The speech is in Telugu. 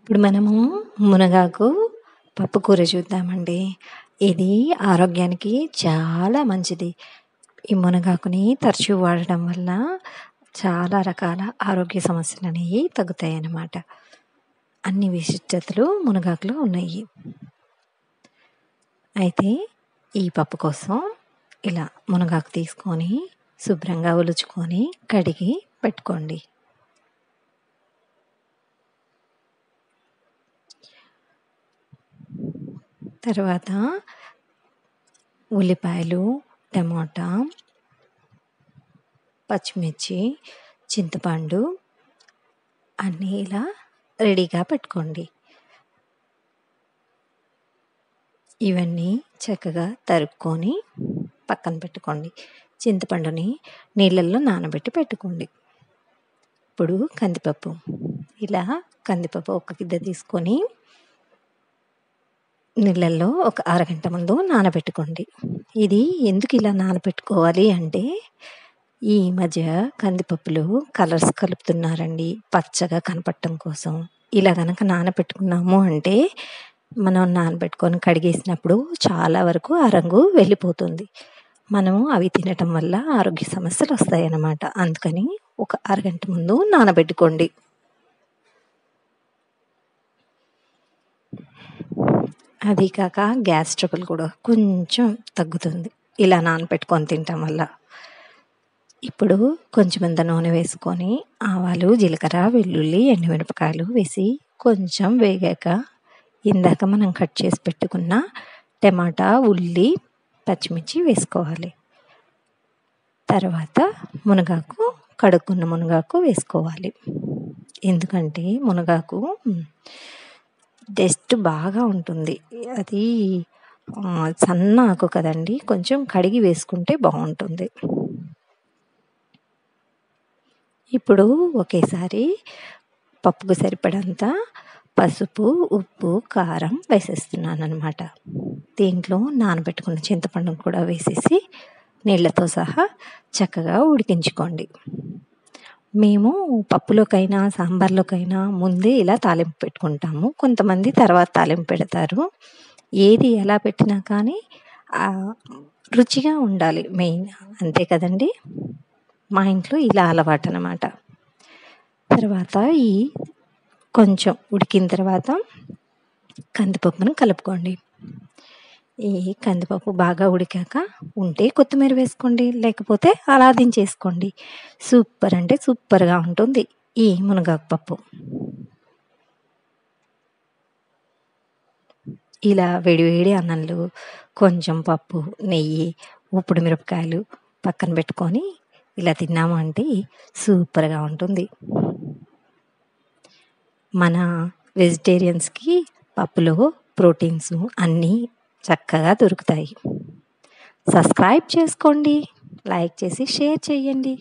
ఇప్పుడు మనము మునగాకు పప్పు కూర చూద్దామండి. ఇది ఆరోగ్యానికి చాలా మంచిది. ఈ మునగాకుని తరచూ వాడడం వల్ల చాలా రకాల ఆరోగ్య సమస్యలనేవి తగ్గుతాయన్నమాట. అన్ని విశిష్టతలు మునగాకులో ఉన్నాయి. అయితే ఈ పప్పు కోసం ఇలా మునగాకు తీసుకొని శుభ్రంగా ఒలుచుకొని కడిగి పెట్టుకోండి. తర్వాత ఉల్లిపాయలు, టమోటా, పచ్చిమిర్చి, చింతపండు అన్నీ ఇలా రెడీగా పెట్టుకోండి. ఇవన్నీ చక్కగా తరుక్కొని పక్కన పెట్టుకోండి. చింతపండుని నీళ్ళల్లో నానబెట్టి పెట్టుకోండి. ఇప్పుడు కందిపప్పు ఒక గిద్ద తీసుకొని నీళ్ళల్లో ఒక అరగంట ముందు నానబెట్టుకోండి. ఇది ఎందుకు ఇలా నానబెట్టుకోవాలి అంటే, ఈ మధ్య కందిపప్పులు కలర్స్ కలుపుతున్నారండి పచ్చగా కనపడటం కోసం. ఇలా కనుక నానబెట్టుకున్నాము అంటే మనం నానబెట్టుకొని కడిగేసినప్పుడు చాలా వరకు ఆ రంగు వెళ్ళిపోతుంది. మనము అవి తినటం వల్ల ఆరోగ్య సమస్యలు వస్తాయన్నమాట. అందుకని ఒక అరగంట ముందు నానబెట్టుకోండి. అది కాక గ్యాస్ ట్రబుల్ కూడా కొంచెం తగ్గుతుంది ఇలా నానబెట్టుకొని తినటం వల్ల. ఇప్పుడు కొంచెమంత నూనె వేసుకొని ఆవాలు, జీలకర్ర, వెల్లుల్లి, ఎండుమిరపకాయలు వేసి కొంచెం వేగాక ఇందాక మనం కట్ చేసి పెట్టుకున్న టమాటా, ఉల్లి, పచ్చిమిర్చి వేసుకోవాలి. తర్వాత కడుక్కున్న మునగాకు వేసుకోవాలి. ఎందుకంటే మునగాకు టేస్ట్ బాగా ఉంటుంది. అది సన్న ఆకు కదండి, కొంచెం కడిగి వేసుకుంటే బాగుంటుంది. ఇప్పుడు ఒకేసారి పప్పుకు సరిపడంత పసుపు, ఉప్పు, కారం వేసేస్తున్నాను అన్నమాట. దీంట్లో నానబెట్టుకున్న చింతపండును కూడా వేసేసి నీళ్ళతో సహా చక్కగా ఉడికించుకోండి. మేము పప్పులోకైనా సాంబార్లోకైనా ముందే ఇలా తాలింపు పెట్టుకుంటాము. కొంతమంది తర్వాత తాలింపు పెడతారు. ఏది ఎలా పెట్టినా కానీ రుచిగా ఉండాలి మెయిన్, అంతే కదండి. మా ఇంట్లో ఇలా అలవాటు అన్నమాట. తర్వాత ఈ కొంచెం ఉడికిన తర్వాత కందిపప్పును కలుపుకోండి. ఈ కందిపప్పు బాగా ఉడికాక ఉంటే కొత్తిమీర వేసుకోండి, లేకపోతే అలా దించేసుకోండి. సూపర్ అంటే సూపర్గా ఉంటుంది ఈ మునగాకు పప్పు. ఇలా వేడివేడి అన్నంలో కొంచెం పప్పు, నెయ్యి, ఉప్పుడు మిరపకాయలు పక్కన పెట్టుకొని ఇలా తిన్నాము అంటే సూపర్గా ఉంటుంది. మన వెజిటేరియన్స్కి పప్పులో ప్రోటీన్స్ అన్నీ చక్కగా దొరుకుతాయి. సబ్స్క్రైబ్ చేసుకోండి, లైక్ చేసి షేర్ చేయండి.